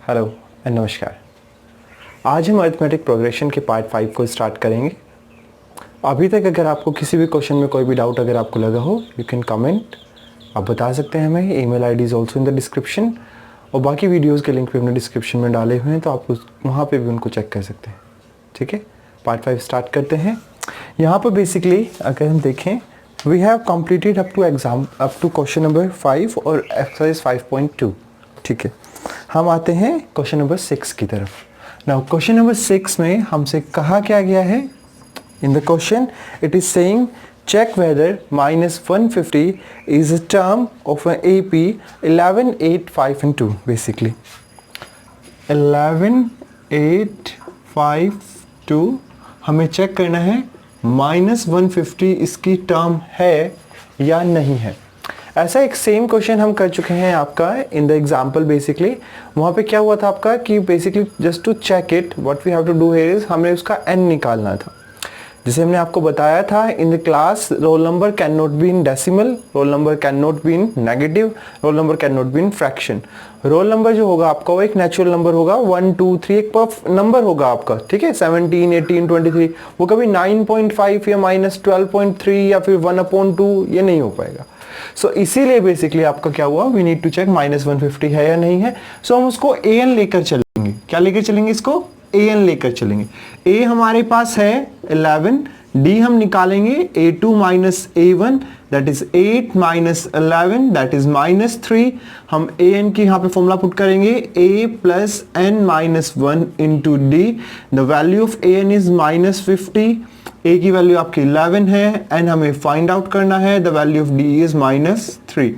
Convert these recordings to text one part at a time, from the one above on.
Hello and नमस्कार। आज हम अरिथमेटिक प्रोग्रेशन के पार्ट 5 को स्टार्ट करेंगे। अभी तक अगर आपको किसी भी क्वेश्चन में कोई भी डाउट अगर आपको लगा हो, यू कैन कमेंट, आप बता सकते हैं हमें। Email ID is also in the description और बाकी वीडियोस के लिंक भी हमने डिस्क्रिप्शन में डाले हुए हैं, तो आप वहाँ पे भी उनको चेक कर सकते हैं। ठीक है, पार्ट 5 स्टार्ट करते हैं। यहाँ पर बेसिकली अगर हम देखें, we have completed up to question number 5 और एक्सरसाइज 5.2। ठीक है, हम आते हैं क्वेश्चन नंबर 6 की तरफ। नाउ क्वेश्चन नंबर 6 में हमसे कहा क्या गया है, in the question it is saying check whether -150 is a term of an AP 11, 8, 5 and 2 basically 11, 8, 5, 2 हमें चेक करना है -150 इसकी टर्म है या नहीं है। ऐसा एक सेम क्वेश्चन हम कर चुके हैं आपका इन द एग्जाम्पल। बेसिकली वहाँ पे क्या हुआ था आपका कि basically just to check it what we have to do here is हमें उसका n निकालना था। जैसे हमने आपको बताया था in the class, roll number can not be in decimal, roll number can not be in negative, roll number can not be in fraction. Roll number जो होगा आपका वो एक नेचुरल नंबर होगा, 1, 2, 3 एक नंबर होगा आपका। ठीक है, 17, 18, 23 वो कभी 9.5 या -12.3 या फिर 1/2 ये नहीं हो पाएगा। सो इसीलिए बेसिकली आपका क्या हुआ, वी नीड टू चेक -150 है या नहीं है। सो हम उसको an लेकर चलेंगे। क्या लेकर चलेंगे इसको? an लेकर चलेंगे। a हमारे पास है 11, d हम निकालेंगे a2 a1 that is 8 11 that is -3। हम an की यहाँ पे फॉर्मूला पुट करेंगे a plus n -1 into d। The value of an is -50, a की वैल्यू आपकी 11 है एंड हमें फाइंड आउट करना है the value of d is -3।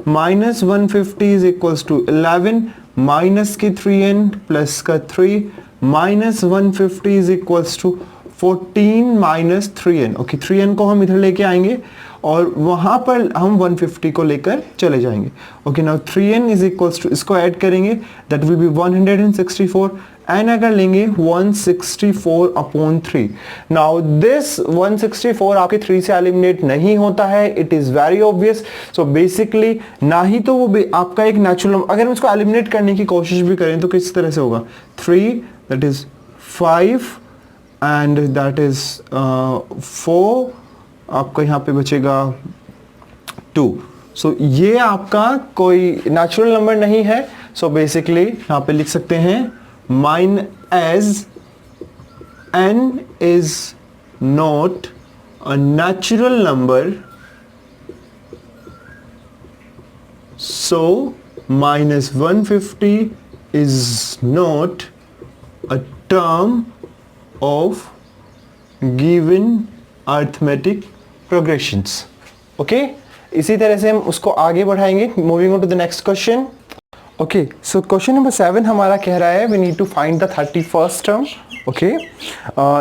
-150 is equals to 11 minus के 3n प्लस का 3 -150 is equals to 14 minus 3n। Okay, 3n को हम इधर लेके आएंगे और वहां पर हम 150 को लेकर चले जाएंगे। Okay, now 3n is equals to, इसको ऐड करेंगे दैट विल बी 164 एंड अगर लेंगे 164/3। नाउ दिस 164 आपके 3 से एलिमिनेट नहीं होता है, it is very obvious. So basically ना ही तो वो आपका एक नेचुरल, अगर हम इसको एलिमिनेट करने की कोशिश भी करें तो किस तरह से होगा, 3 that is 5 and that is 4, आपका यहाँ पे बचेगा 2। सो ये आपका कोई नेचुरल नंबर नहीं है। सो बेसिकली यहाँ पे लिख सकते हैं mine as n is not a natural number, so -150 is not a term of given arithmetic progressions। Okay, इसी तरह से हम उसको आगे बढ़ाएंगे। Moving on to the next question. Okay, so question number 7 हमारा कह रहा है we need to find the 31st term. Okay,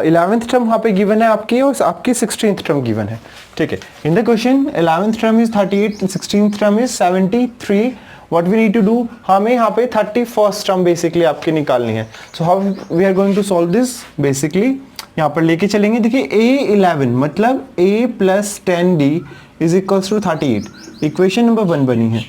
11th term वहाँ पे गिवन है आपकी और आपकी 16th टर्म गिवन है। ठीक है, in the question 11th term is 38 and 16th term is 73। What we need to do, हमें यहाँ पे 31st टर्म बेसिकली आपकी निकालनी है। So how we are going to solve this, basically यहाँ पर लेके चलेंगे। देखिए a11 मतलब a plus 10d is equals to 38, equation number 1 बनी है।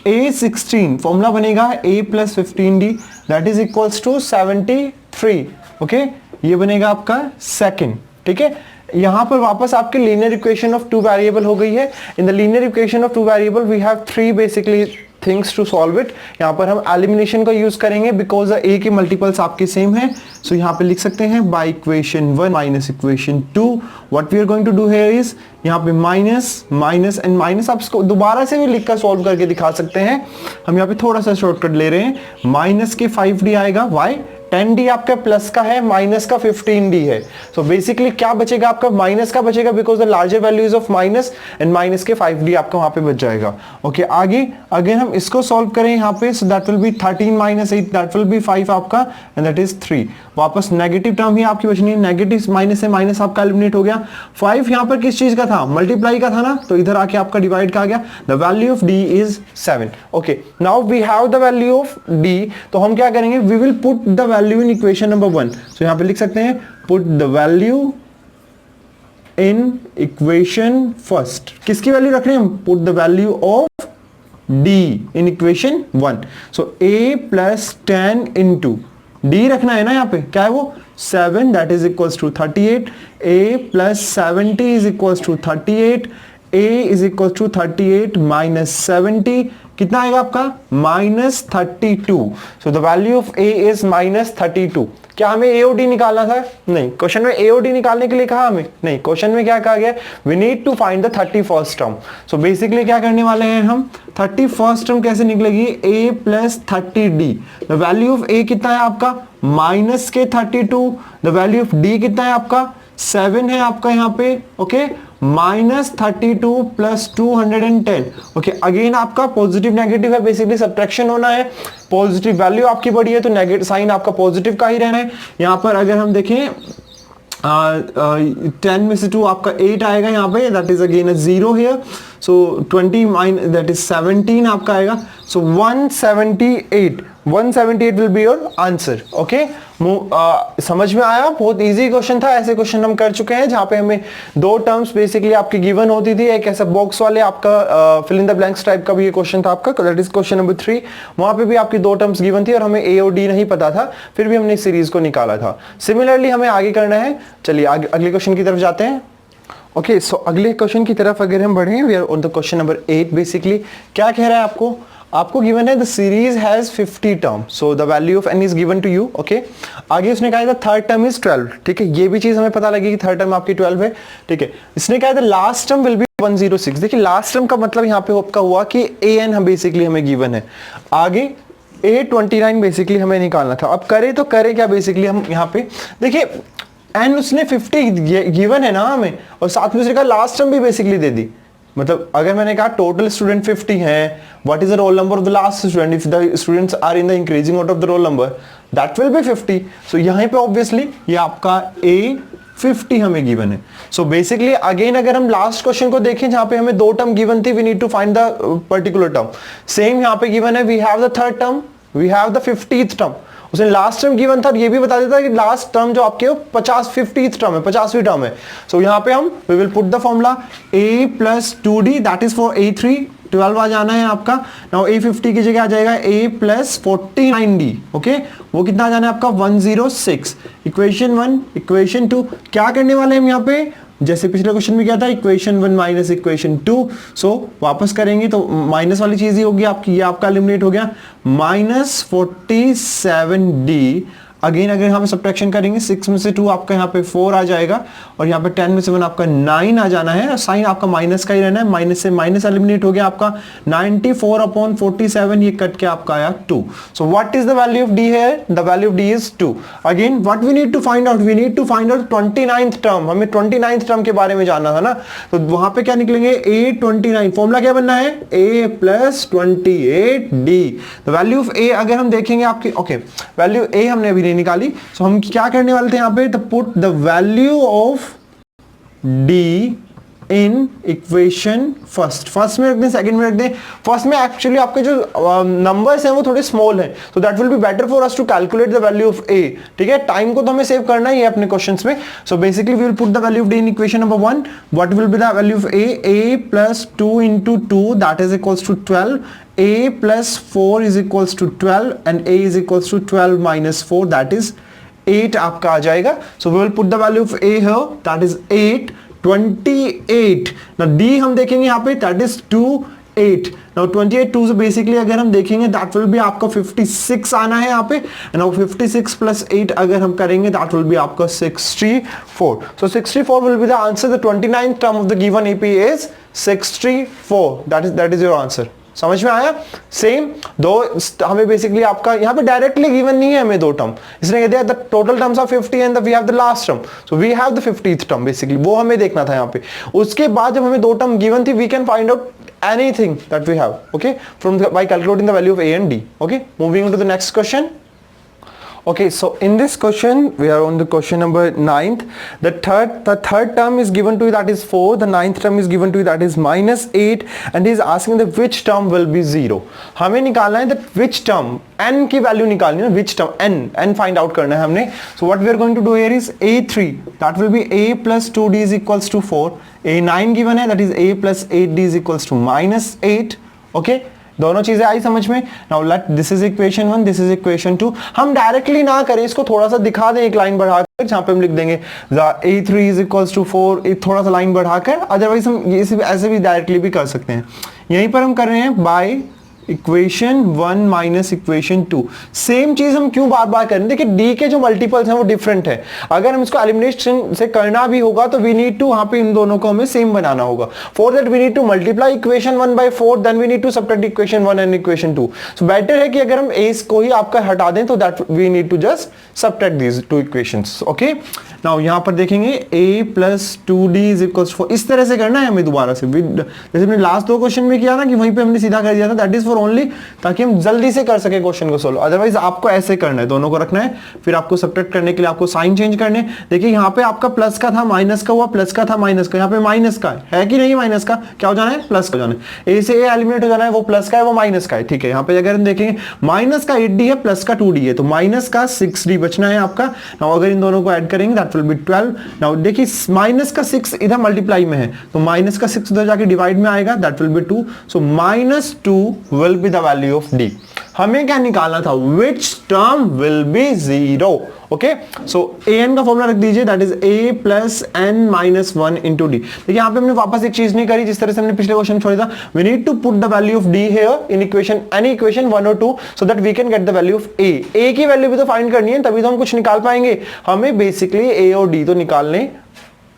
a16 फॉर्मूला बनेगा a plus 15d that is equals to 73। Okay, ये बनेगा आपका सेकंड। ठीक है, यहां पर वापस आपके लीनियर इक्वेशन ऑफ 2 वेरिएबल हो गई है। In the linear equation of 2 variable we have 3 basically things to solve it. यहाँ पर हम एलिमिनेशन का यूज करेंगे बिकॉज ए के मल्टीपल्स आपके सेम है। सो यहाँ पे लिख सकते हैं by equation 1 minus equation 2 what we are going to do here is, यहाँ पे माइनस माइनस एंड माइनस, आप इसको दोबारा से भी लिखकर सॉल्व करके दिखा सकते हैं। हम यहाँ पे थोड़ा सा शॉर्टकट ले रहे हैं। माइनस के 5d आएगा, वाई 10d आपका प्लस का है, माइनस का 15d है। सो बेसिकली क्या बचेगा आपका, माइनस का बचेगा because the larger value is of minus and minus के 5d आपका वहां पे बच जाएगा। ओके, आगे अगर हम इसको सॉल्व करें यहाँ पे, सो that will B 13 minus 8 that will B 5 आपका एंड दैट इज 3। वापस नेगेटिव टर्म ही आपकी बचनी है, नेगेटिव माइनस से माइनस आपका एलिमिनेट हो गया। 5 यहाँ पर किस चीज का था, मल्टीप्लाई का था ना, तो इधर आके आपका डिवाइड का आ गया। The value of d is 7। Okay, now we have the value of d, तो हम क्या करेंगे, we will put the value in equation number 1। So यहाँ पे लिख सकते हैं put the value in equation first. किसकी वैल्यू रख रहे हैं हम, put the value of d in equation 1. So a plus 10 into d रखना है ना, यहाँ पे क्या है वो 7 that is equals to 38. a plus 70 is equals to 38. a is equals to 38 minus 70 कितना आएगा आपका -32. So the value of a is -32. क्या हमें ए ओ डी निकालना था? नहीं. क्वेश्चन में ए ओ डी निकालने के लिए कहा हमें? नहीं. क्वेश्चन में क्या कहा गया? We need to find the 31st term. So basically क्या करने वाले हैं हम? 31st टर्म कैसे निकलेगी? a plus 30d. The value of a कितना है आपका? माइनस के 32. द वैल्यू ऑफ d कितना है आपका? 7 है आपका यहाँ पे. Okay, -32 plus 210. ओके, अगेन आपका पॉजिटिव नेगेटिव है, बेसिकली सब्ट्रैक्शन होना है. पॉजिटिव वैल्यू आपकी बड़ी है तो नेगेटिव साइन आपका पॉजिटिव का ही रहना है. यहां पर अगर हम देखें 10 में से 2 आपका 8 आएगा यहाँ पे, that is again 0 here. So 20 minus that is 17 आपका आएगा. सो 178 will be your answer. Okay, समझ में आया? बहुत इजी क्वेश्चन था. ऐसे क्वेश्चन हम कर चुके हैं जहां पे हमें दो टर्म्स बेसिकली आपकी गिवन होती थी. एक ऐसा बॉक्स वाले आपका fill in the blanks type का भी ये क्वेश्चन था आपका, दैट इज क्वेश्चन नंबर 3. वहां पे भी आपकी दो टर्म्स गिवन थी और हमें ए और डी नहीं पता था, फिर भी हमने इस सीरीज को निकाला था. सिमिलरली हमें आगे करना है. चलिए अगले क्वेश्चन की तरफ जाते हैं. ओके, सो अगले क्वेश्चन की तरफ अगर हम बढ़े, we are on the question number 8. Basically क्या कह रहा है आपको गिवन है the series has 50 term. So the value of n is given to you. Okay, आगे उसने कहा था थर्ड टर्म इज 12. ठीक है, ये भी चीज हमें पता लगी कि थर्ड टर्म आपकी 12 है. ठीक है, इसने कहा था लास्ट टर्म विल बी 106. देखिए लास्ट टर्म का मतलब यहाँ पे आपका हुआ कि an हम बेसिकली हमें गिवन है. आगे a29 बेसिकली हमें निकालना था. अब करे तो करे क्या? बेसिकली हम यहाँ पे देखिए n उसने 50 गिवन है ना हमें, और साथ में उसने कहा लास्ट टर्म भी बेसिकली दे दी. मतलब अगर मैंने कहा टोटल स्टूडेंट 50 हैं, what is the roll number of the last student? If the students are in the increasing order of the roll number, that will be 50. So यहाँ पे ऑब्वियसली ये आपका A50 हमें गिवन है. सो बेसिकली अगेन अगर हम last question को देखें जहां पे हमें दो टर्म गिवन थी, we need to find the particular term. Same यहाँ पे गिवन है, we have the third term, we have the 50th term. उसने लास्ट टर्म गिवन था और ये भी बता देता कि लास्ट टर्म जो आपके 50th टर्म है, 50वीं टर्म है. सो यहाँ पे हम we will put the formula a plus 2d that is for a3. 12 आ जाना है आपका. नाउ a50 की जगह आ जाएगा a प्लस 49d. ओके, वो कितना आ जाना है आपका 106. इक्वेशन 1, इक्वेशन 2 क्या करने वाले हैं हम यहाँ पे? जैसे पिछले क्वेश्चन में क्या था, इक्वेशन 1 माइनस इक्वेशन 2. सो वापस करेंगे तो माइनस वाली चीज ही होगी आपकी, ये आपका एलिमिनेट हो गया. -47d. अगेन अगर यहाँ पे सब्ट्रैक्शन करेंगे 6 में से 2 आपका यहाँ पे 4 आ जाएगा और यहाँ पे 10 में से 1 आपका 9 आ जाना है. साइन आपका माइनस का ही रहना है, माइनस से माइनस एलिमिनेट हो गया आपका. 94/47 ये कट के आपका आया 2. So what is the value of d here? The value of d is 2. Again what we need to find out? We need to find out 29th term. हमें 29th term के बारे में जानना था ना, तो वहां पे क्या निकलेंगे? a29. फॉर्मूला क्या बनना है? a plus 28d. The value of a अगर हम देखेंगे आपकी, ओके वैल्यू a हमने अभी निकाली. सो हम क्या करने वाले थे यहाँ पे? Put the value of d in equation first में रख दें, सेकंड में रख दें. फर्स्ट में एक्चुअली आपके जो नंबर्स हैं वो थोड़े स्मॉल हैं, so that will be better for us to calculate the value of a. ठीक है, टाइम को तो हमें सेव करना ही है अपने क्वेश्चंस में. So basically we will put the value of d in equation number 1. What will be the value of a plus 2 into 2 that is equals to 12. a plus 4 is equals to 12 and a is equals to 12 minus 4 that is 8 आपका आ जाएगा. So we will put the value of a here, that is 8. 28. Now d हम देखेंगे यहाँ पे, that is 2 8. Now 28 2 से basically अगर हम देखेंगे that will be आपका 56 आना है यहाँ पे. And now 56 plus 8 अगर हम करेंगे that will be आपका 64. So 64 will be the answer. The 29th term of the given AP is 64. That is your answer. समझ में आया? सेम दो हमें बेसिकली आपका यहाँ पे डायरेक्टली गिवन नहीं है हमें दो टर्म. इसने कह दिया the total terms are 50 and we have the last term. So we have the 50th term basically, वो हमें देखना था यहाँ पे. उसके बाद जब हमें दो टर्म गिवन थी, we can find out anything that we have, okay, by calculating the value of a and d. Okay, moving on to the next question. Okay, so in this question we are on the question number 9th. The third term is given to you, that is 4. The 9th term is given to you, that is -8, and he is asking that which term will be 0. हमें निकालना है that which term, n की value निकालनी है, which term, n find out करना है हमने. So what we are going to do here is a3, that will be a plus 2d is equals to 4. a9 given है, that is a plus 8d is equals to -8. Okay, दोनों चीजें आई समझ में? Now let this is equation 1, this is equation 2। हम directly ना करें, इसको थोड़ा सा दिखा दें एक लाइन बढ़ाकर, जहां पे हम लिख देंगे a3 इज इक्वल्स टू 4, एक थोड़ा सा लाइन बढ़ाकर। अदरवाइज हम ये ऐसे भी डायरेक्टली भी कर सकते हैं। यहीं पर हम कर रहे हैं by equation 1 minus equation 2। Same चीज हम क्यों बार बार करें? देखिए डी के जो मल्टीपल्स हैं वो डिफरेंट है। अगर हम इसको एलिमिनेशन से करना भी होगा तो वी नीड टू वहां पे इन दोनों को हमें सेम बनाना होगा। For that we need to multiply equation 1 by 4, then we need to subtract equation 1 and equation 2। So better है कि अगर हम ए को ही आपका हटा दें तो that we need to just subtract these two equations. Okay, now यहां पर देखेंगे a plus 2d is equals 4। इस तरह से करना है हमें दोबारा से, जैसे हमने लास्ट दो क्वेश्चन में किया ना कि वहीं पे हमने सीधा कर दिया था, दैट इज फॉर ओनली ताकि हम जल्दी से कर सके क्वेश्चन को सोल्व। अदरवाइज आपको ऐसे करना है, दोनों को रखना है, फिर आपको सबट्रैक्ट करने के लिए आपको साइन चेंज करने। देखिए यहाँ पे आपका प्लस का था माइनस का हुआ, प्लस का था माइनस का, यहाँ पे माइनस का है कि नहीं? माइनस का क्या हो जाना है? प्लस का हो जाना है। ए से ए एलिमिनेट हो जाना है, वो प्लस का है वो माइनस का है। ठीक है, यहाँ पे अगर हम देखेंगे माइनस का 8d है, प्लस का 2d है, तो माइनस का 6d बचना है आपका। नाउ अगर इन दोनों को ऐड करेंगे दैट विल बी 12। नाउ देखिए माइनस का 6 इधर मल्टीप्लाई में है, तो माइनस का 6 उधर जाके डिवाइड में आएगा, that will B 2। So -2 will be the value of d। हमें क्या निकालना था? which term will be 0। Okay, so an का फॉर्मूला रख दीजिए, that is a plus n minus 1 into D. देखिए यहाँ पे हमने वापस एक चीज नहीं करी जिस तरह से हमने पिछले क्वेश्चन छोड़ा था। We need to put the value of d here in equation, any equation 1 और 2, so that we can get the value of a। a की वैल्यू भी तो फाइंड करनी है, तभी तो हम कुछ निकाल पाएंगे। हमें बेसिकली a और d तो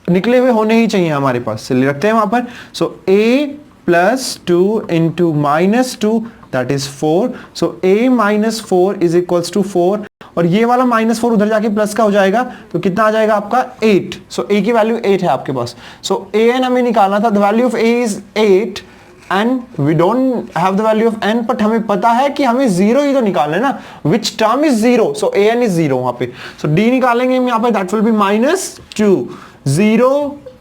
निकले हुए होने ही चाहिए हमारे पास। चलिए रखते हैं वहां पर। So a plus 2 into minus 2 that is 4। So a minus 4 is equals to 4, और ये वाला -4 उधर जाके प्लस का हो जाएगा, तो कितना आ जाएगा आपका 8। सो a की वैल्यू 8 है आपके पास। सो an हमें निकालना था, the value of a is 8 and we don't have the value of n, but हमें पता है कि हमें 0 ही तो निकालना है ना, विच term is 0। So an is 0 वहां पे। सो d निकालेंगे हम यहाँ पे, दैट विल बी -2 0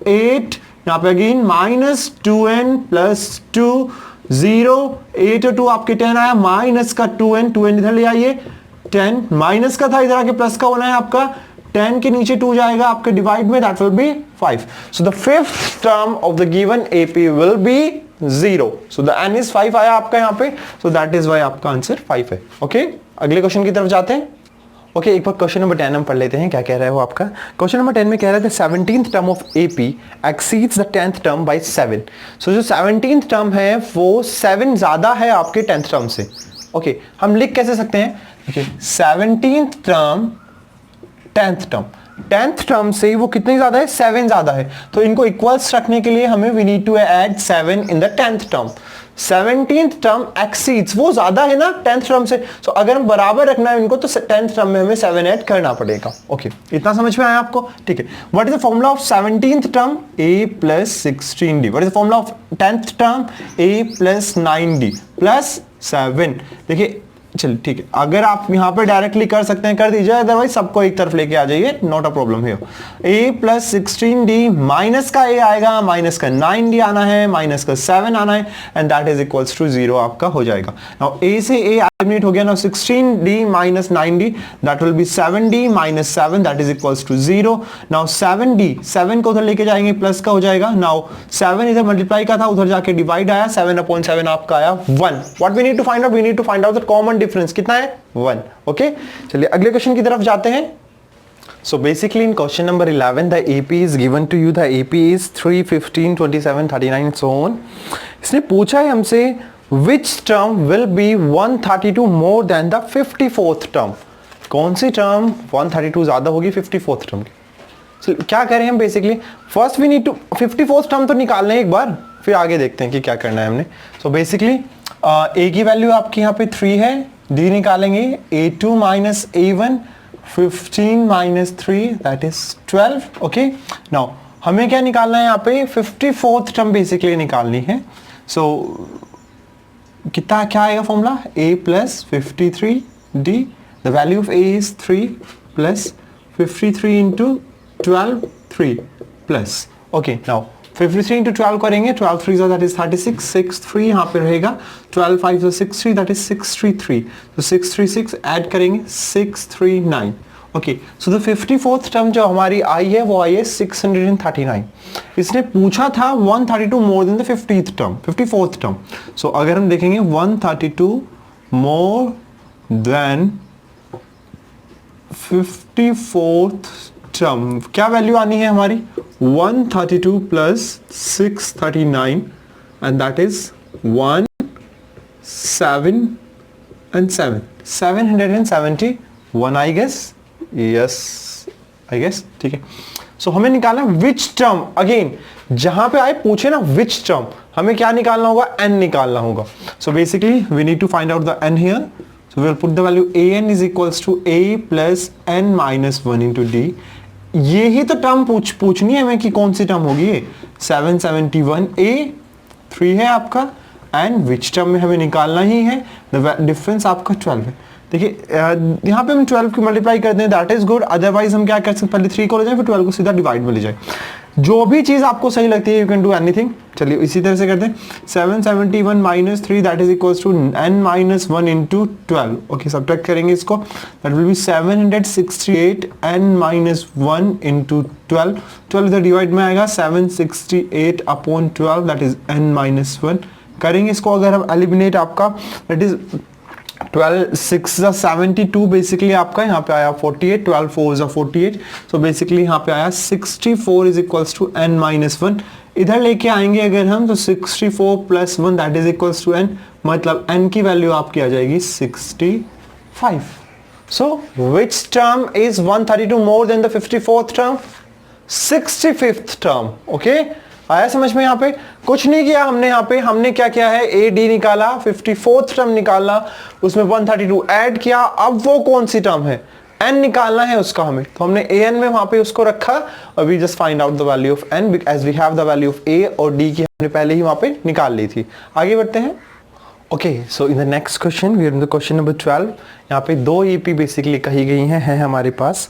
8, यहाँ पे अगेन -2n प्लस 2 0 8 और 2 आपके 10 आया, माइनस का 2n इधर ले आइए, 10 माइनस का था इधर आके प्लस का होना है आपका, 10 के नीचे 2 जाएगा आपके डिवाइड में, that will B 5। So the fifth term of the given AP will be 0। So the n is 5 आया आपका यहाँ पे, सो दैट इज वाई आपका आंसर 5 है। ओके, अगले क्वेश्चन की तरफ जाते हैं। ओके, एक बार क्वेश्चन नंबर 10 हम पढ़ लेते हैं, क्या कह रहा है वो आपका। क्वेश्चन नंबर 10 में कह रहा है 17th term of AP exceeds the 10th term by 7। सो जो 17th टर्म है वो 7 ज्यादा है आपके 10th टर्म से। ओके, हम लिख कैसे सकते हैं? देखिए 17th term 10th term, 10th term से वो कितनी ज्यादा है? 7 ज्यादा है। तो इनको इक्वल्स रखने के लिए हमें we need to add 7 in the 10th term. 17th term exceeds, वो ज्यादा है ना 10th टर्म से, सो अगर हम बराबर रखना है इनको तो 10th टर्म में हमें 7 ऐड करना पड़ेगा। ओके, इतना समझ में आया आपको? ठीक है, what is the formula of 17th term? a plus 16d। What is the formula of 10th term? a plus 9d plus 7। देखिए चलिए ठीक है, अगर आप यहां पर डायरेक्टली कर सकते हैं कर दीजिए, अदरवाइज सबको एक तरफ लेके आ जाइए, नॉट अ प्रॉब्लम है। a प्लस 16d, माइनस का a आएगा, माइनस का 9d आना है, माइनस का 7 आना है, and that is equals to 0 आपका हो जाएगा। नाउ a से a एलिमिनेट हो गया। Now 16d minus 9d that will be 7d minus 7 that is equals to 0। Now 7d, 7 को उधर लेके जाएंगे प्लस का हो जाएगा। नाउ 7 इधर मल्टीप्लाई का था, उधर जाके डिवाइड आया, 7/7 आपका आया 1। What we need to find out? We need to find out the common difference कितना है? 1। ओके, चलिए अगले क्वेश्चन की तरफ जाते हैं। So basically in question number 11 the AP is given to you, the AP is 3, 15, 27, 39 and so on। इसने पूछा है हमसे which term will be 132 more than the 54th term। कौन सी टर्म 132 ज्यादा होगी 54th टर्म की? So, क्या करें हम बेसिकली? First we need to 54th term तो निकालना है एक बार, फिर आगे देखते हैं कि क्या करना है हमने। सो बेसिकली A की वैल्यू आपकी यहाँ पे 3 है, D निकालेंगे A2 minus A1, 15 minus 3 that is 12। Okay, now हमें क्या निकालना है यहाँ पे? 54th टर्म बेसिकली निकालनी है। सो कितना क्या आएगा formula? A plus 53D, the value of A is 3 plus 53 into 12 3 plus. Okay, now 53 into 12 करेंगे, 12 3 दैट इज 36, 6 3 यहाँ पे रहेगा, 12 5 63 दैट इज 633, तो 636 ऐड करेंगे 639। Okay, so the 54th term जो हमारी आई है वो आई है 639. इसने पूछा था 132 more than the 50th term, 54th term. So अगर हम देखेंगे 132 मोर देन 54th टर्म, क्या वैल्यू आनी है हमारी 132 plus 639 and that is 1 7 and 7 771 I guess. Yes I guess. ठीक है, सो हमें निकालना विच टर्म. अगेन जहां पे आए पूछे ना विच टर्म, हमें क्या निकालना होगा, n निकालना होगा. So basically we need to find out the n here. So we will put the value an is equals to a plus n minus 1 into d. ये ही तो टर्म पूछनी है हमें कि कौन सी टर्म होगी ये. 771 a 3 है आपका, एंड विच टर्म में हमें निकालना ही है. द डिफरेंस आपका 12 है. देखिए यहाँ पे हम 12 की मल्टीप्लाई कर दें, दैट इज गुड. अदरवाइज हम क्या कर सकते हैं, पहले 3 को ले जाए फिर 12 को सीधा डिवाइड में ले जाए. जो भी चीज आपको सही लगती है यू कैन डू एनीथिंग. चलिए इसी तरह से करते हैं. 771 minus 3 that is equals to n minus 1 into 12. Okay, subtract करेंगे इसको, that will be 768 n minus 1 into 12. 12 इधर डिवाइड में आएगा, 768 upon 12 that is n minus 1. करेंगे इसको अगर हम एलिमिनेट, आपका दैट इज 12 6 72 बेसिकली आपका यहाँ पे आया 48, 12 4 48. सो बेसिकली यहाँ पे आया 64 is equals to n minus 1. इधर लेके आएंगे अगर हम तो 64 plus 1 that is equals to n, मतलब n की वैल्यू आपकी आ जाएगी 65. So which term is 132 more than the 54th term, 65th term. Okay, आया समझ में. यहाँ पे कुछ नहीं किया हमने, यहाँ पे हमने क्या किया है, ए डी निकाला, 54th टर्म निकाला, उसमें 132 ऐड किया. अब वो कौन सी टर्म है, n निकालना है उसका हमें, तो हमने an में वहां पे उसको रखा और we just find out the value of n as we have the value of a और d की हमने पहले ही वहां पे निकाल ली थी. आगे बढ़ते हैं. Okay, so in the next question we are in the question number 12. यहाँ पे दो ईपी बेसिकली कही गई हैं है हमारे पास,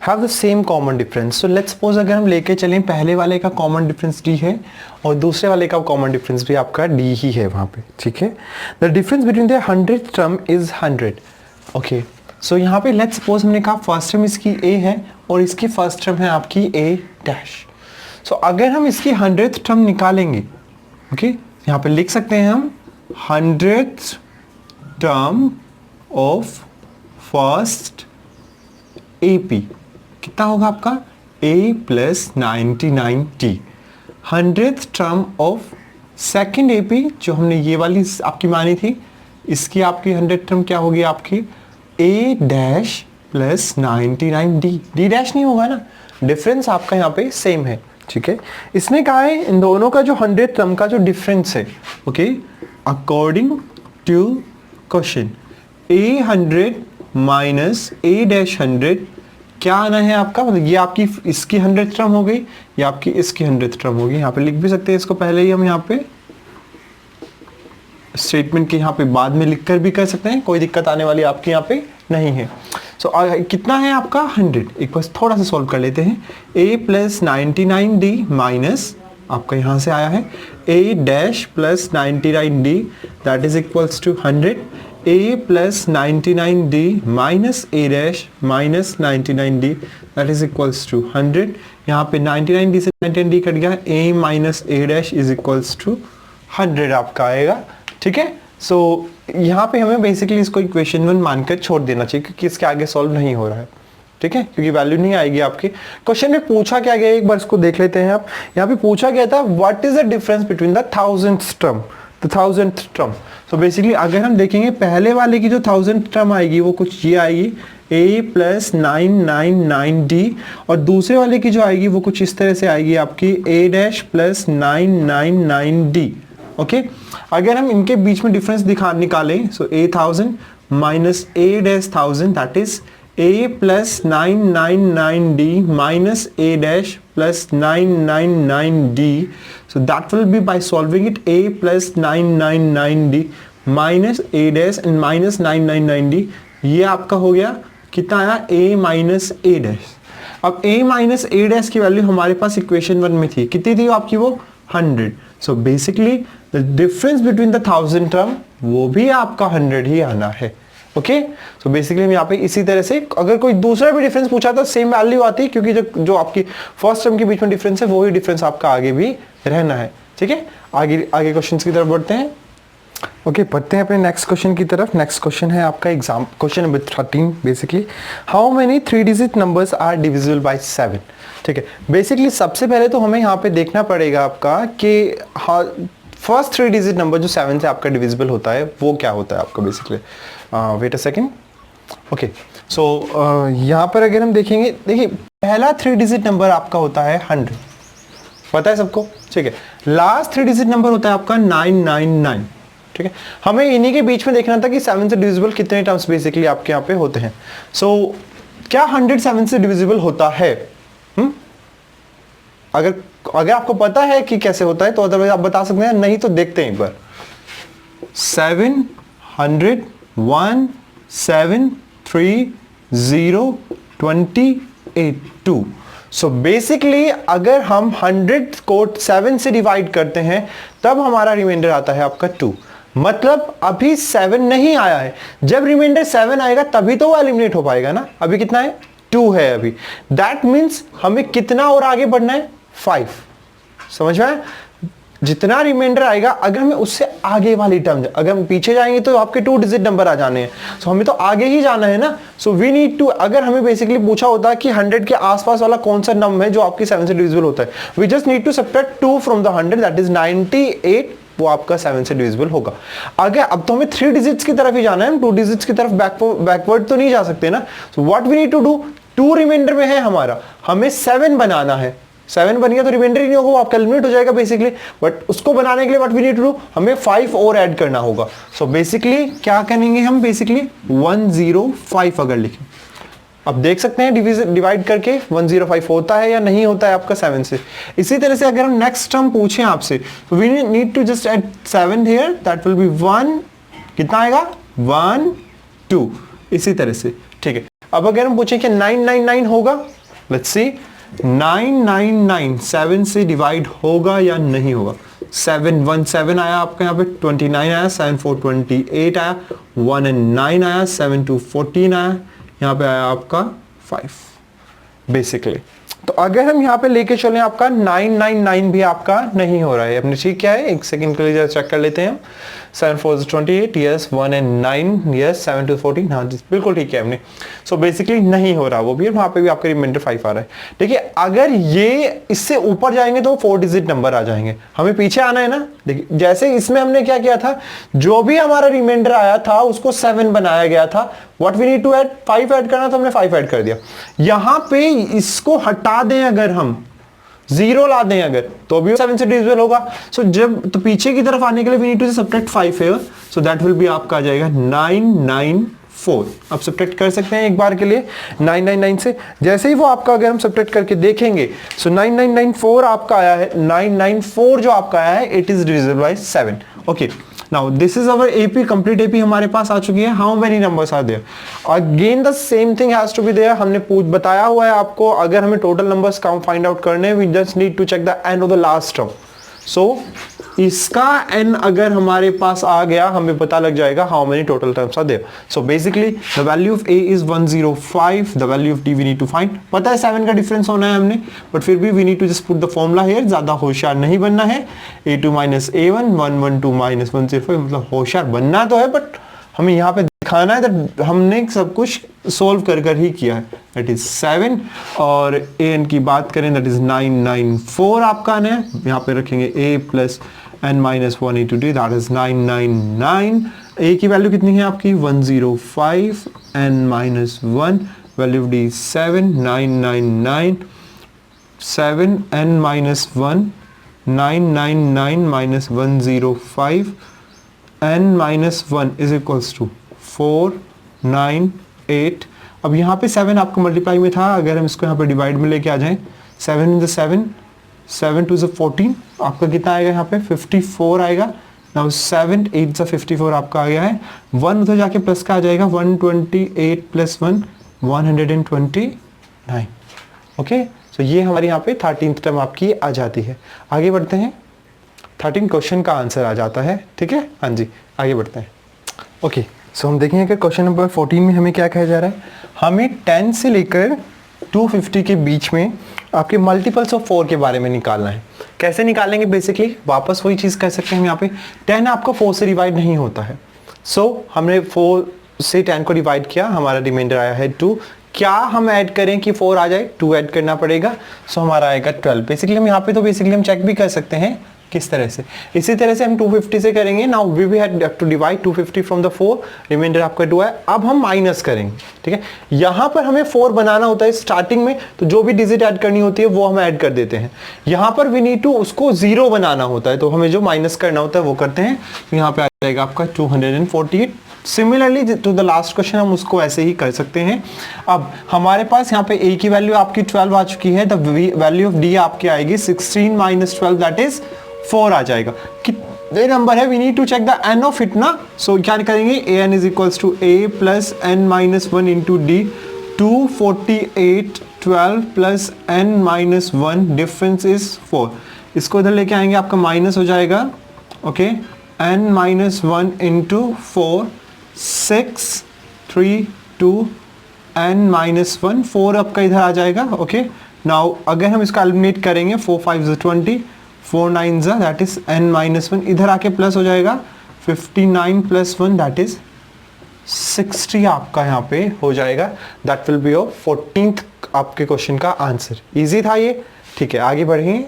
have the same common difference. So let's suppose अगर हम लेके चलें पहले वाले का कॉमन डिफरेंस डी है और दूसरे वाले का कॉमन डिफरेंस भी आपका डी ही है वहाँ पे. ठीक है, the difference between the 100th term is 100. Okay, so यहाँ पे लेट्स सपोज हमने कहा फर्स्ट टर्म इसकी a है और इसकी फर्स्ट टर्म है आपकी a डैश. सो अगर हम इसकी 100th टर्म निकालेंगे, ओके यहाँ पे लिख सकते हैं हम 100th term of first AP कितना होगा आपका a plus 99t. 100th term of second AP जो हमने ये वाली आपकी मानी थी, इसकी आपकी 100th टर्म क्या होगी आपकी a dash plus 99d. d dash नहीं होगा ना, डिफरेंस आपका यहाँ पे सेम है. ठीक है, इसने कहा है इन दोनों का जो 100th टर्म का जो डिफरेंस है, okay according to question a100 minus a dash 100 क्या आना है आपका, मतलब ये आपकी इसकी 100th टर्म हो गई, ये आपकी इसकी 100th टर्म होगी. यहाँ पे लिख भी सकते हैं इसको, पहले ही हम यहाँ पे स्टेटमेंट के यहाँ पे बाद में लिखकर भी कर सकते हैं, कोई दिक्कत आने वाली आपके यहाँ पे नहीं है. सो कितना है आपका 100. एक बार थोड़ा सा सॉल्व कर लेते हैं. a प्लस 99d माइनस आपका यहाँ से आया है a dash plus 99d that is equals to 100. a plus 99d minus a dash minus 99d that is equals to 100. यहाँ पे 99d से 99d कट गया, a minus a dash is equals to 100 आपका आएगा. ठीक है, सो यहाँ पे हमें बेसिकली इसको इक्वेशन 1 मानकर छोड़ देना चाहिए क्योंकि इसके आगे सॉल्व नहीं हो रहा है. ठीक है, क्योंकि वैल्यू नहीं आएगी आपके. क्वेश्चन में पूछा क्या गया, एक बार इसको देख लेते हैं आप. यहाँ पे पूछा गया था what is the difference between the 1000th term, the 1000th term. So basically अगर हम देखेंगे पहले वाले की जो 1000th टर्म आएगी वो कुछ ये आएगी a प्लस 999d और दूसरे वाले की जो आएगी वो कुछ इस तरह से आएगी आपकी a dash plus 999d. Okay, अगर हम इनके बीच में डिफरेंस निकालें, सो a 1000 minus a dash 1000 that is a plus 999d minus a dash plus 999d. So that will B by solving it a plus 999d minus a dash and minus 999d. ये आपका हो गया कितना आया a minus a dash. अब a minus a dash की value हमारे पास equation 1 में थी, कितनी थी आपकी वो 100. सो basically the difference between the 1000 term वो भी आपका 100 ही आना है. ओके, सो बेसिकली हम यहाँ पे इसी तरह से अगर कोई दूसरा भी डिफरेंस पूछा तो सेम वैल्यू आती है, क्योंकि जो आपकी फर्स्ट टर्म के बीच में डिफरेंस है वही डिफरेंस आपका आगे भी रहना है। ठीक है, आगे आगे क्वेश्चन की तरफ बढ़ते हैं। ओके, बढ़ते हैं अपने नेक्स्ट क्वेश्चन की तरफ। नेक्स्ट क्वेश्चन है आपका exam question number 13 basically, how many 3 digit numbers are divisible by 7। ठीक है, बेसिकली सबसे पहले तो हमें यहाँ पे देखना पड़ेगा आपका कि फर्स्ट 3 डिजिट नंबर जो 7 से आपका डिविजिबल होता है वो क्या होता है आपका basically. Wait a second. Okay, so यहाँ पर अगर हम देखेंगे, देखिए पहला 3 डिजिट नंबर आपका होता है 100, पता है सबको। ठीक है, लास्ट 3 डिजिट नंबर होता है आपका 999। ठीक है, हमें इन्हीं के बीच में देखना था कि 7 से डिविजिबल कितने टर्म्स बेसिकली आपके यहाँ पे होते हैं। सो क्या 100 7 से डिविजिबल होता है? अगर आपको पता है कि कैसे होता है तो अदरवाइज आप बता सकते हैं, नहीं तो देखते हैं एक बार। 700 1 7 3 0 20 8 2। सो बेसिकली अगर हम 100 को 7 से डिवाइड करते हैं तब हमारा रिमाइंडर आता है आपका 2। मतलब अभी 7 नहीं आया है, जब रिमाइंडर 7 आएगा तभी तो वो एलिमिनेट हो पाएगा ना। अभी कितना है? 2 है अभी। दैट मीन्स हमें कितना और आगे बढ़ना है? 5। समझ में? जितना रिमाइंडर आएगा, अगर हमें उससे आगे वाली टर्म, अगर हम पीछे जाएंगे तो आपके 2 डिजिट नंबर आ जाने हैं। सो हमें तो आगे ही जाना है ना। सो वी नीड टू, अगर हमें बेसिकली पूछा होता कि 100 के आसपास वाला कौन सा नंबर है जो आपकी 7 से डिविजिबल होता है, we just need to subtract 2 from the 100, that is 98, वो आपका 7 से डिविजिबल होगा। अगर अब तो हमें 3 डिजिट्स की तरफ ही जाना है, हम 2 डिजिट्स की तरफ बैकवर्ड तो नहीं जा सकते ना। So what we need to do, 2 remainder में है हमारा, हमें 7 बनाना है। 7 बन गया तो रिमाइंडर ही नहीं होगा, वो आपका एलिमिनेट हो जाएगा बेसिकली। बट उसको बनाने के लिए what we need to do, हमें 5 और ऐड करना होगा। सो बेसिकली क्या करेंगे हम, बेसिकली 105 अगर लिखें, अब देख सकते हैं डिवाइड करके 105 होता है या नहीं होता है आपका 7 से। इसी तरह से अगर हम नेक्स्ट टर्म पूछें आपसे, तो we need to just add 7 here, that will be 1, कितना आएगा 1 2, इसी तरह से। ठीक है, अब अगर हम पूछें कि 999 होगा, लेट्स सी 999 7 से डिवाइड होगा या नहीं होगा। 717 आया आपका यहाँ पे, 29 आया, 74 28 आया, 1 and 9 आया, 7 2 14 आया, यहाँ पे आया आपका 5 बेसिकली। तो अगर हम यहाँ पे लेके चलें, आपका 999 भी आपका नहीं हो रहा है अपने। ठीक क्या है, एक सेकंड के लिए चेक कर लेते हैं हम। 7 4 28, यस, 1 and 9, यस, 7 2 14, हाँ जी बिल्कुल ठीक है हमने। सो बेसिकली नहीं हो रहा वो भी, वहाँ पे भी आपका रिमाइंडर 5 आ रहा है। देखिए अगर ये इससे ऊपर जाएंगे तो 4 डिजिट नंबर आ जाएंगे, हमें पीछे आना है ना। देखिए जैसे इसमें हमने क्या किया था, जो भी हमारा रिमाइंडर आया था उसको 7 बनाया गया था, what we need to add 5 add करना, तो हमने 5 ऐड कर दिया। यहां पे इसको हटा दें, अगर हम 0 ला दें अगर, तो भी 7 से डिविजिबल होगा। सो जब तो पीछे की तरफ आने के लिए वी नीड टू सब्ट्रैक्ट 5 है, सो दैट विल बी आपका आ जाएगा 994। अब सब्ट्रैक्ट कर सकते हैं एक बार के लिए 999 से। जैसे ही वो आपका अगर हम सब्ट्रैक्ट करके देखेंगे, सो 9994 आपका आया है, 994 जो आपका आया है, it is divisible by 7। Okay, now this is our AP, complete AP हमारे पास आ चुकी है। How many numbers are there, again the same thing has to be there. हमने बताया हुआ है आपको, अगर हमें total numbers count find out करने हैं, we just need to check the end of the last term. So इसका n अगर हमारे पास आ गया, हमें पता लग जाएगा how many total terms are there. So basically the value of a is 105, the value of d we need to find. पता है 7 का डिफरेंस होना है हमने, बट फिर भी we need to just put the formula here, ज्यादा होशियार नहीं बनना है। a2 minus a1, 112 minus 105, मतलब होशियार बनना तो है, बट हमें यहाँ पे दिखाना है दैट हमने सब कुछ सोल्व कर ही किया है। दैट इज 7, और an की बात करें दैट इज 994 आपका आना है। यहाँ पे रखेंगे a plus n minus 182, that is 999। a की वैल्यू कितनी है आपकी 105, n minus 1, value of d 7, 999, 7 n minus 1, 999 minus 105, n minus 1 is equals to 498। अब यहाँ पे 7 आपको मल्टीप्लाई में था, अगर हम इसको यहाँ पे डिवाइड में लेके आ जाएं, 7 इन द 7, 7 2 14, आपका कितना आएगा यहाँ पे 54 आएगा। नाउ 7 8 54 आपका आ गया है। 1 उधर जाके प्लस का आ जाएगा, 128 प्लस 1 129। ओके, सो ये हमारे यहाँ पे 13th टर्म आपकी आ जाती है। आगे बढ़ते हैं, 13 क्वेश्चन का आंसर आ जाता है। ठीक है, हाँ जी आगे बढ़ते हैं। ओके, सो हम देखेंगे कि क्वेश्चन नंबर 14 में हमें क्या कहा जा रहा है। हमें 10 से लेकर 250 के बीच में आपके मल्टीपल्स ऑफ 4 के बारे में निकालना है। कैसे निकालेंगे? बेसिकली वापस वही चीज़ कह सकते हैं हम यहाँ पे 10 आपका 4 से डिवाइड नहीं होता है। सो हमने 4 से 10 को डिवाइड किया, हमारा रिमाइंडर आया है 2। क्या हम ऐड करें कि 4 आ जाए? 2 ऐड करना पड़ेगा, सो हमारा आएगा 12। बेसिकली हम यहाँ पे तो बेसिकली हम चेक भी कर सकते हैं किस तरह से, इसी तरह से हम 250 से करेंगे। Now we have to divide 250 from the 4, remainder आपका 2 है। अब हम माइनस करेंगे, ठीक है। यहाँ पर हमें 4 बनाना होता है स्टार्टिंग में, तो जो भी डिजिट ऐड करनी होती है वो हम ऐड कर देते हैं। यहाँ पर वी नीड टू उसको 0 बनाना होता है, तो हमें जो माइनस करना होता है वो करते हैं। तो यहाँ पे आ जाएगा आपका 248। Similarly to the last question हम उसको ऐसे ही कर सकते हैं। अब हमारे पास यहाँ पे a की वैल्यू आपकी 12 आ चुकी है, द वैल्यू ऑफ d आपकी आएगी 16 माइनस 12 दैट इज 4 आ जाएगा। कितने नंबर है? We need to check the n of it ना। सो क्या करेंगे? an is equals to a plus n minus 1 into d. 248 12 plus n minus 1 difference is 4। इसको इधर लेके आएंगे, आपका माइनस हो जाएगा, okay. n minus 1 into 4 6 3 2 n minus 1 4 आपका इधर आ जाएगा, ओके। नाउ अगर हम इसका एलिमिनेट करेंगे 4 5 20 4 9 दैट इज n माइनस 1, इधर आके प्लस हो जाएगा 59 प्लस 1 दैट इज 60 आपका यहाँ पे हो जाएगा। That will be your 14th आपके क्वेश्चन का आंसर। इजी था ये, ठीक है। आगे बढ़ेंगे,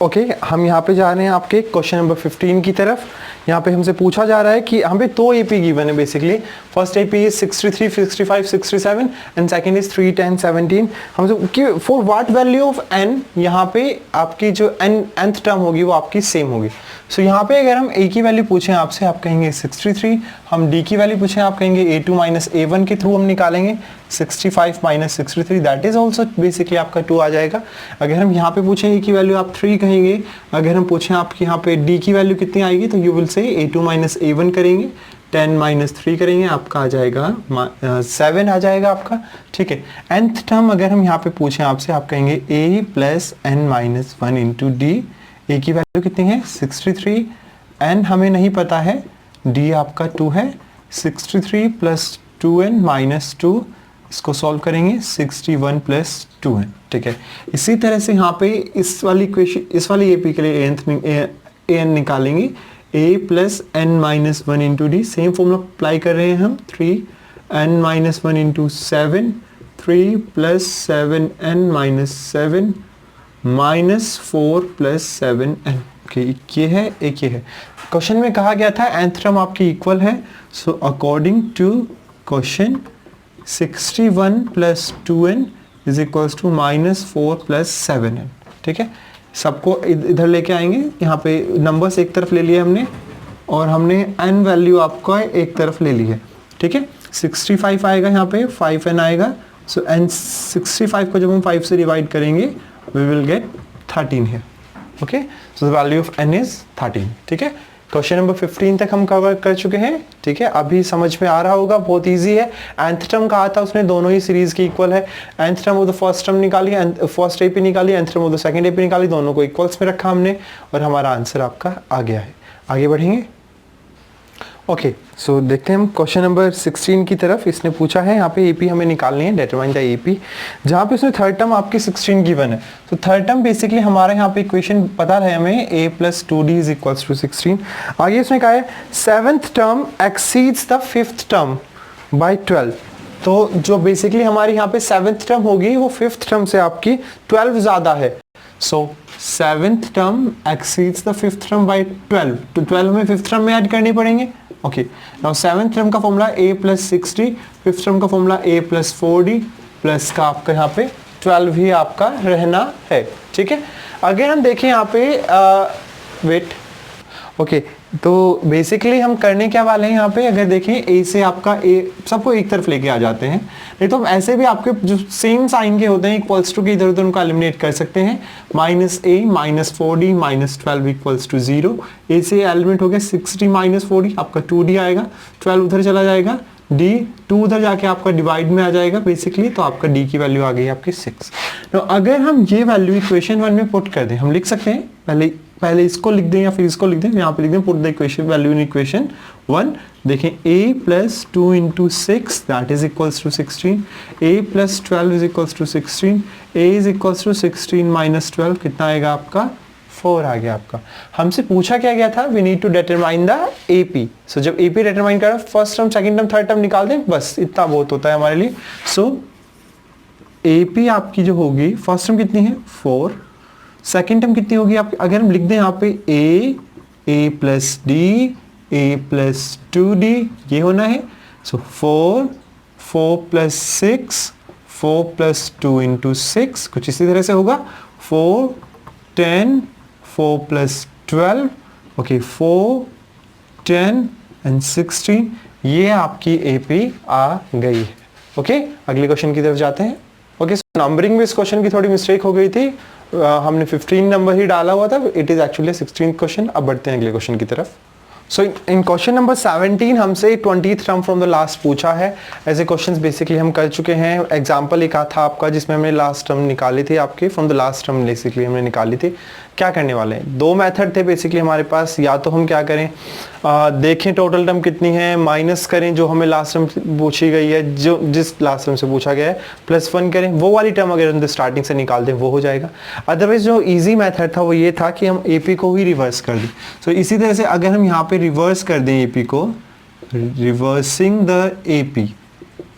ओके। हम यहाँ पे जा रहे हैं आपके क्वेश्चन नंबर 15 की तरफ। यहाँ पे हमसे पूछा जा रहा है कि हमें 2 AP गिवन है basically. First AP is 63 65 67 and second is 3 10 17। हमसे कि for what value of n, यहाँ पे आपकी जो nth टर्म होगी वो आपकी सेम होगी। सो यहाँ पे अगर हम a की वैल्यू पूछें आपसे, आप कहेंगे 63। हम d की वैल्यू पूछें, आप कहेंगे a2 माइनस a1 के थ्रू हम निकालेंगे 65 minus 63 that is also basically आपका 2 आ जाएगा। अगर हम यहाँ पे पूछें a की वैल्यू आप 3 कहेंगे। अगर हम पूछें आपके यहाँ पे d की वैल्यू कितनी आएगी, तो you will say a2 minus a1 करेंगे, 10 माइनस 3 करेंगे, आपका आ जाएगा 7 आ जाएगा आपका, ठीक है। nth टर्म अगर हम यहाँ पे पूछें आपसे, आप कहेंगे a plus n minus 1 into D. a की वैल्यू कितनी है? 63। n हमें नहीं पता है, d आपका 2 है। 63 प्लस 2n माइनस 2, इसको सॉल्व करेंगे 61 प्लस 2n, ठीक है। इसी तरह से यहाँ पे इस वाली इक्वेशन, इस वाली AP के लिए an निकालेंगे, a plus n minus 1 into D. Same formula apply कर रहे हैं हम, 3n minus 1 into 7, 3 plus 7n minus 7 minus 4 plus 7n, okay. ये है, एक ये है। क्वेश्चन में कहा गया था nth टर्म आपकी इक्वल है, so according to question 61 plus 2n is equals to minus 4 plus 7n, ठीक है। सबको इधर लेके आएंगे, यहाँ पे नंबर्स एक तरफ ले लिए हमने और हमने n वैल्यू आपका एक तरफ ले ली है, ठीक है। 65 आएगा, यहाँ पे 5n आएगा। सो n 65 को जब हम 5 से डिवाइड करेंगे we will get 13 here, okay। so the value of n is 13, ठीक है। क्वेश्चन नंबर 15 तक हम कवर कर चुके हैं, ठीक है। अभी समझ में आ रहा होगा, बहुत इजी है। nth टर्म कहा था उसने, दोनों ही सीरीज की इक्वल है। nth term of the first term निकाली, फर्स्ट AP निकाली, nth term of the second AP निकाली, दोनों को इक्वल्स में रखा हमने और हमारा आंसर आपका आ गया है। आगे बढ़ेंगे, ओके। सो देखते हैं हम क्वेश्चन नंबर 16 की तरफ। इसने पूछा है यहाँ पे AP हमें निकालनी है, डिटरमाइन द AP, जहाँ पे उसने थर्ड टर्म आपकी 16 गिवन है। तो थर्ड टर्म बेसिकली हमारा यहाँ पे इक्वेशन पता है हमें, a plus 2d is equals to 16। आगे उसने कहा है 7th term exceeds the 5th term by 12। तो जो बेसिकली हमारी यहाँ पे 7th टर्म होगी वो 5th टर्म से आपकी 12 ज्यादा है। सो 7th term exceeds the 5th term by 12, तो 12 हमें 5th टर्म में ऐड करनी पड़ेंगे, ओके। नाउ 7th टर्म का formula a plus 60, 5th term का formula a plus 4d plus का आपका यहाँ पे 12 ही आपका रहना है, ठीक है। अगर हम देखें यहाँ पे वेट, ओके। तो बेसिकली हम करने क्या वाले हैं यहाँ पे, अगर देखें a से आपका a सबको एक तरफ लेके आ जाते हैं, नहीं तो हम ऐसे भी आपके जो सेम साइन के होते हैं इक्वल्स टू के इधर उधर उनको एलिमिनेट कर सकते हैं। Minus a minus 4d minus 12 equals to 0। a से एलिमिनेट हो गया 60 माइनस 4d, आपका 2d आएगा, 12 उधर चला जाएगा, d 2 उधर जाके आपका डिवाइड में आ जाएगा बेसिकली, तो आपका d की वैल्यू आ गई आपकी 6। तो अगर हम ये वैल्यू इक्वेशन 1 में पुट कर दें, हम लिख सकते हैं, पहले पहले इसको लिख दें या फिर इसको लिख दें, यहाँ पे लिख दें put the equation value in equation 1। देखें a plus 2 into 6 that is equals to 16, a plus 12 is equals to 16, a is equals to 16 minus 12 कितना आएगा आपका 4 आ गया आपका। हमसे पूछा क्या गया था, we need to determine the AP। सो जब AP डिटरमाइन करा first term second term third term निकाल दें, बस इतना बहुत होता है हमारे लिए। सो AP आपकी जो होगी फर्स्ट टर्म कितनी है 4, सेकंड टर्म कितनी होगी आपकी, अगर हम लिख दें यहाँ पे a plus D a plus 2d ये होना है। सो 4 प्लस 6 4 प्लस 2 इंटू 6 कुछ इसी तरह से होगा 4 10 4 प्लस 12 ओके 4 10 एंड 16 ये आपकी AP आ गई है। ओके अगले क्वेश्चन की तरफ जाते हैं। ओके नंबरिंग में इस क्वेश्चन की थोड़ी मिस्टेक हो गई थी, हमने 15 नंबर ही डाला हुआ था, it is actually 16th question. अब बढ़ते हैं अगले क्वेश्चन की तरफ। सो इन क्वेश्चन नंबर 17 हमसे 20th term from the last पूछा है। ऐसे क्वेश्चंस बेसिकली हम कर चुके हैं। एग्जांपल एक था आपका जिसमें हमने लास्ट टर्म निकाली थी, आपके from the last term basically हमने निकाली थी। क्या करने वाले हैं, दो मेथड थे बेसिकली हमारे पास, या तो हम क्या करें देखें टोटल टर्म कितनी है, माइनस करें जो हमें लास्ट टर्म पूछी गई है, जो जिस लास्ट टर्म से पूछा गया है, +1 करें, वो वाली टर्म अगर हम स्टार्टिंग से निकाल दें वो हो जाएगा। अदरवाइज जो इजी मेथड था वो ये था कि हम AP को ही रिवर्स कर दें। सो इसी तरह से अगर हम यहाँ पे रिवर्स कर दें AP को, रिवर्सिंग द AP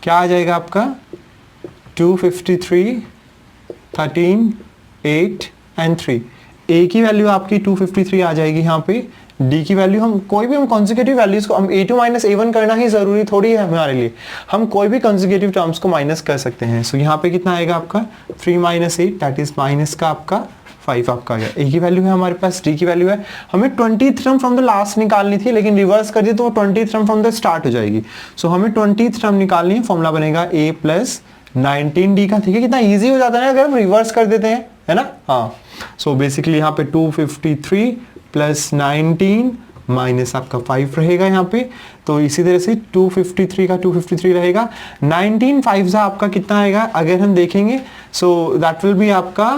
क्या आ जाएगा आपका 253 13 8 एंड 3। A की वैल्यू आपकी 253 आ जाएगी यहाँ पे, D की वैल्यू हम कोई भी हम कॉन्जिक्यूटिव वैल्यूज को हम A2 माइनस A1 करना ही जरूरी थोड़ी है हमारे लिए, हम कोई भी कॉन्जिक्यूटिव टर्म्स को माइनस कर सकते हैं। सो यहाँ पे कितना आएगा आपका 3 माइनस 8 दैट इज माइनस का आपका 5 आपका आ गया। A की वैल्यू है हमारे पास, D की वैल्यू है, हमें 20th term from the last निकालनी थी लेकिन रिवर्स कर दिए तो वो 20th term from the start हो जाएगी। सो हमें 20th टर्म निकालनी है, फॉर्मूला बनेगा A प्लस 19D का। ठीक है कितना ईजी हो जाता है अगर हम रिवर्स कर देते हैं, है ना। हाँ सो बेसिकली यहाँ पे 253 प्लस 19 माइनस आपका 5 रहेगा यहाँ पे। तो इसी तरह से 253 का 253 रहेगा, 19 5 सा आपका कितना आएगा अगर हम देखेंगे, सो दैट विल बी आपका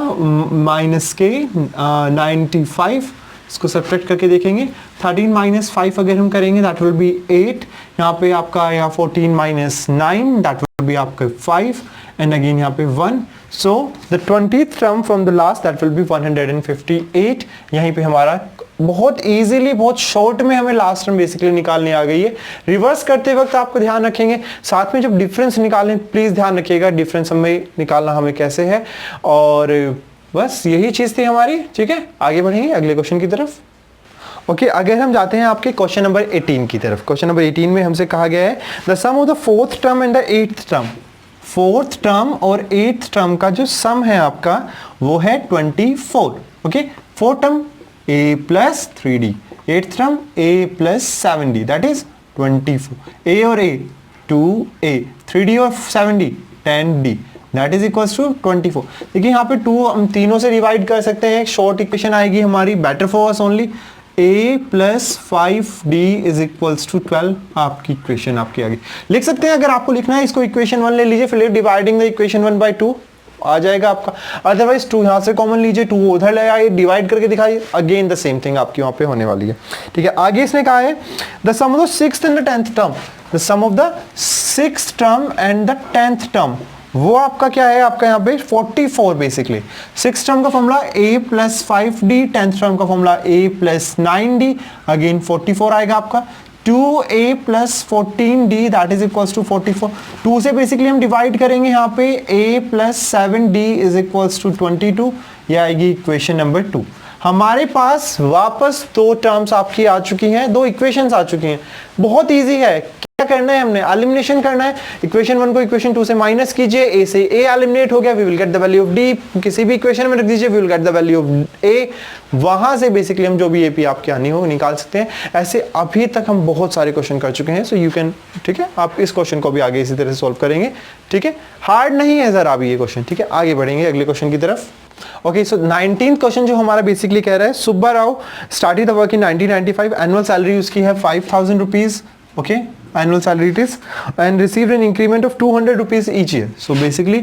माइनस के 95। इसको सब्ट्रैक्ट करके देखेंगे 13 माइनस 5 अगर हम करेंगे दैट विल बी 8। यहाँ पे आपका आएगा 14 माइनस 9 दैट विल बी आपका 5 एंड अगेन यहाँ पे 1। So the 20th term from the last that will B 158। यहीं पे हमारा बहुत इजीली बहुत शॉर्ट में हमें लास्ट टर्म बेसिकली निकालनी आ गई है। रिवर्स करते वक्त आपको ध्यान रखेंगे, साथ में जब डिफरेंस निकालें प्लीज ध्यान रखिएगा डिफरेंस हमें निकालना हमें कैसे है। और बस यही चीज थी हमारी। ठीक है आगे बढ़ेंगे अगले क्वेश्चन की तरफ। ओके अगर हम जाते हैं आपके क्वेश्चन नंबर 18 की तरफ। क्वेश्चन नंबर 18 में हमसे कहा गया है the sum of the 4th term and the 8th term. 4th term और 8th टर्म का जो सम है आपका वो है 24। Okay 4th term A plus 3D, 8th term A plus 7D that is 24। A और A 2A, 3D और 7D 10D that is equals to 24। देखिए यहाँ पे 2 हम तीनों से डिवाइड कर सकते हैं, शॉर्ट इक्वेशन आएगी हमारी, better for us only. A plus 5D is equals to 12 आपकी इक्वेशन आपकी आगे लिख सकते हैं। अगर आपको लिखना है इसको इक्वेशन 1 ले लीजिए, फिर डिवाइडिंग द इक्वेशन 1 बाई 2 आ जाएगा आपका। अदरवाइज 2 यहां से कॉमन लीजिए, 2 उधर ले आइए, डिवाइड करके दिखाइए, अगेन द सेम थिंग आपकी वहां पे होने वाली है। ठीक है आगे इसने कहा है the sum of the 6th and the 10th term. The sum of the 6th term and the 10th term वो आपका क्या है आपका यहाँ पे 44 बेसिकली। 6th टर्म का formula A plus 5D, 10th term का formula A plus 9D, again 44 आएगा आपका। 2A plus 14D that is equals to 44। 2 से बेसिकली हम डिवाइड करेंगे यहाँ पे A plus 7D is equals to 22, ये आएगी इक्वेशन नंबर 2। हमारे पास वापस 2 टर्म्स आपकी आ चुकी हैं, 2 इक्वेशंस आ चुकी हैं। बहुत इजी है, क्या करना है हमने एलिमिनेशन करना है। इक्वेशन 1 को इक्वेशन 2 से माइनस कीजिए, A से A एलिमिनेट हो गया, we will get the value of D। किसी भी इक्वेशन में रख दीजिए, we will get the value of A। वहां से बेसिकली हम जो भी AP आपकी आनी हो निकाल सकते हैं। ऐसे अभी तक हम बहुत सारे क्वेश्चन कर चुके हैं, सो यू कैन, ठीक है आप इस क्वेश्चन को भी आगे इसी तरह से सॉल्व करेंगे। ठीक है हार्ड नहीं है जरा भी ये क्वेश्चन। ठीक है आगे बढ़ेंगे अगले क्वेश्चन की तरफ। ओके सो 19th क्वेश्चन जो हमारा बेसिकली कह रहा है Subba Rao started the work in 1995, annual salary उसकी है 5000 rupees. Okay annual salary it is, and received an increment of 200 rupees each year. So basically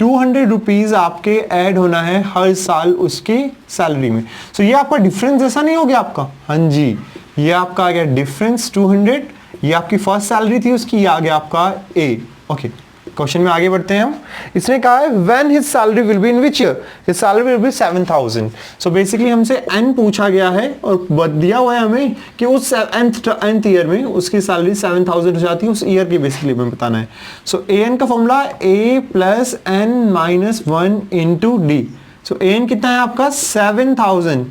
200 rupees आपके ऐड होना है हर साल उसकी सैलरी में। सो ये आपका डिफरेंस ऐसा नहीं हो गया आपका, हाँ जी, ये आपका आ गया डिफरेंस 200, ये आपकी फर्स्ट सैलरी थी उसकी, ये आ गया आपका ए। ओके, क्वेश्चन में आगे बढ़ते हैं हम। इसने कहा है when his salary will be in which year, his salary will be 7000। So basically हमसे एन पूछा गया है और दिया हुआ है हमें कि उस nth ईयर में उसकी सैलरी 7000 हो जाती है, उस ईयर की बेसिकली हमें बताना है। सो ए एन का formula a plus n minus 1 into d. So a n कितना है आपका 7000,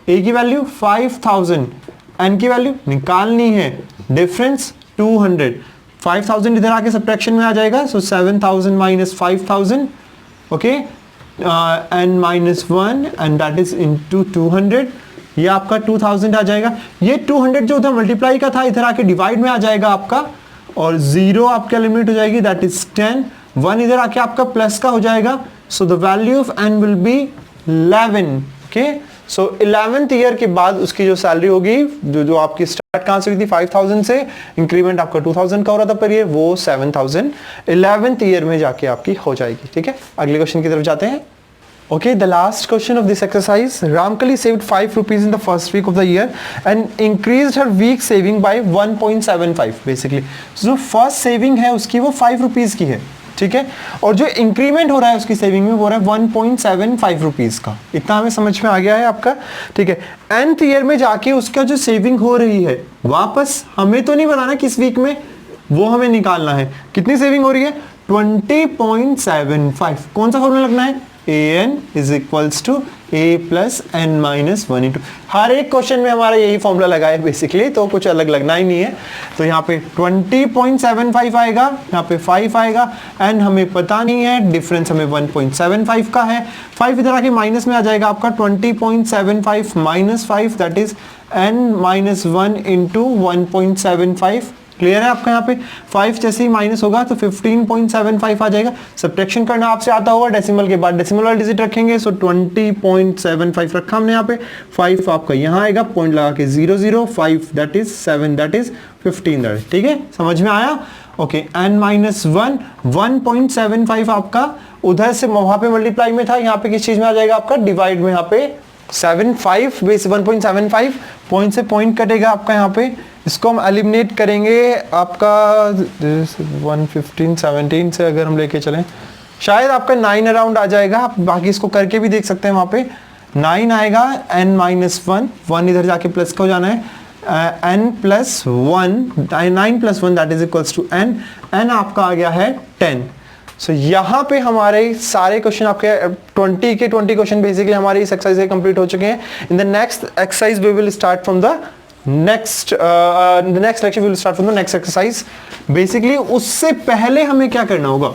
ए की वैल्यू 5000, एन की वैल्यू निकालनी है, डिफरेंस 200। 5000 इधर आके सब्ट्रैक्शन में आ जाएगा, so 7000 minus 5000, okay, n minus 1 and that is into 200, ये आपका 2000 आ जाएगा। ये 200 जो था मल्टीप्लाई का था, इधर आके डिवाइड में आ जाएगा आपका, और 0 आपका लिमिट हो जाएगी, दैट इज 10, 1 इधर आके आपका प्लस का हो जाएगा, so the value of n will be 11। Okay, so 11th year के बाद उसकी जो सैलरी होगी, जो आपकी स्टार्ट कहां से हुई थी 5000 से, इंक्रीमेंट आपका 2000 का हो रहा था पर ये वो 7000 11th ईयर में जाके आपकी हो जाएगी। ठीक है, अगले क्वेश्चन की तरफ जाते हैं। Okay, the last question of this exercise. Ramkali saved 5 rupees in the first week of the year and increased her week saving by 1.75 basically. So जो first saving है उसकी वो 5 rupees की है, ठीक है, और जो इंक्रीमेंट हो रहा है उसकी सेविंग में वो रहा है 1.75 रुपीज का। इतना हमें समझ में आ गया है आपका, ठीक है। nth ईयर में जाके उसका जो सेविंग हो रही है वापस हमें तो नहीं बताना किस वीक में, वो हमें निकालना है। कितनी सेविंग हो रही है 20.75। कौन सा फॉर्मूला लगना है, an is equals to a plus n minus 1 into, हर एक क्वेश्चन में हमारा यही फॉर्मूला लगा है बेसिकली, तो कुछ अलग लगना ही नहीं है। तो यहाँ पे 20.75 आएगा, यहाँ पे 5 आएगा, एंड हमें पता नहीं है, डिफरेंस हमें 1.75 का है, 5 इधर आके माइनस में आ जाएगा आपका, 20.75 minus 5 that is n minus 1 into 1.75। Clear है आपका, यहाँ पे 5 जैसे ही माइनस होगा तो 15.75 आ जाएगा। सब्ट्रैक्शन करना आपसे आता होगा, डेसिमल के बाद डेसिमल वाला डिजिट रखेंगे, सो 20.75 रखा हमने यहाँ पे, 5 आपका यहाँ आएगा, पॉइंट लगा के 005 दैट इज 7 दैट इज 15। ठीक है, समझ में आया। ओके, n माइनस 1 1.75 आपका उधर से वहां पे मल्टीप्लाई में था, यहाँ पे किस चीज में आ जाएगा आपका डिवाइड में, यहाँ पे 75 बेस 1.75 पॉइंट से पॉइंट कटेगा आपका यहाँ पे, इसको हम एलिमिनेट करेंगे आपका 115 17 से अगर हम लेके चलें शायद आपका 9 अराउंड आ जाएगा। आप बाकी इसको करके भी देख सकते हैं, वहां पे 9 आएगा, n माइनस 1 इधर जाके प्लस का हो जाना है, n plus 1 9 plus 1 that is equals to n आपका आ गया है 10। सो यहाँ पे हमारे सारे क्वेश्चन आपके 20 क्वेश्चन बेसिकली हमारे इस एक्सरसाइज से कंप्लीट हो चुके हैं। In the next exercise we will start from the next lecture will start from the next exercise. Basically उससे पहले हमें क्या करना होगा,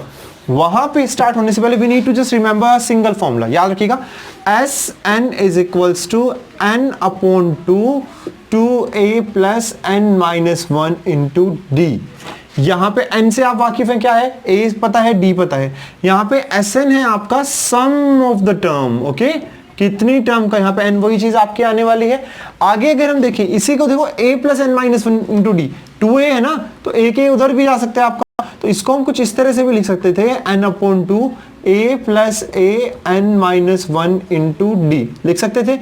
वहां पे स्टार्ट होने से पहले we need to just remember single formula, याद रखिएगा, S n is equals to n upon 2a plus n minus 1 into D. यहाँ पे n से आप वाकिफ हैं, क्या है a पता है, d पता है, यहाँ पे Sn है आपका सम ऑफ द टर्म। ओके, कितनी टर्म का, यहाँ पे n वही चीज आपकी आने वाली है। आगे अगर हम देखें इसी को, देखो a plus n minus 1 into D, 2a है ना, तो a के उधर भी जा सकते हैं आपका, तो इसको हम कुछ इस तरह से भी लिख सकते थे, n upon 2 a plus a n minus 1 into D लिख सकते थे।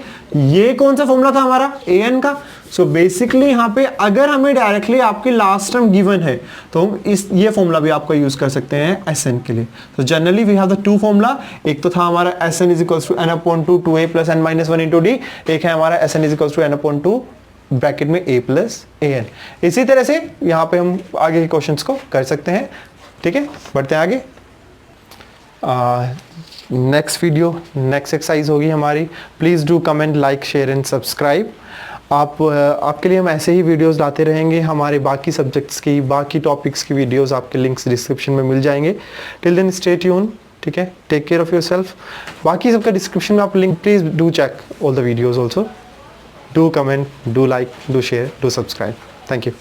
ये कौन सा फॉर्मूला था हमारा, an का। सो बेसिकली यहाँ पे अगर हमें डायरेक्टली आपकी लास्ट टर्म गिवन है तो हम ये फॉर्मूला भी आपका यूज कर सकते हैं Sn के लिए। तो generally we have the two formula, एक तो था हमारा Sn is equals to n upon 2 2a plus n minus 1 into D, एक है हमारा Sn is equals to n upon 2 bracket में a प्लस an। इसी तरह से यहाँ पे हम आगे के क्वेश्चंस को कर सकते हैं। ठीक है, बढ़ते हैं आगे। नेक्स्ट वीडियो नेक्स्ट एक्सरसाइज होगी हमारी। Please do comment, like, share and subscribe. आपके लिए हम ऐसे ही वीडियोस लाते रहेंगे, हमारे बाकी सब्जेक्ट्स की, बाकी टॉपिक्स की वीडियोस आपके लिंक्स डिस्क्रिप्शन में मिल जाएंगे। टिल देन स्टे ट्यून, ठीक है, टेक केयर ऑफ योरसेल्फ। बाकी सबका डिस्क्रिप्शन में आप link, please do check all the videos also, do comment, do like, do share, do subscribe. Thank you.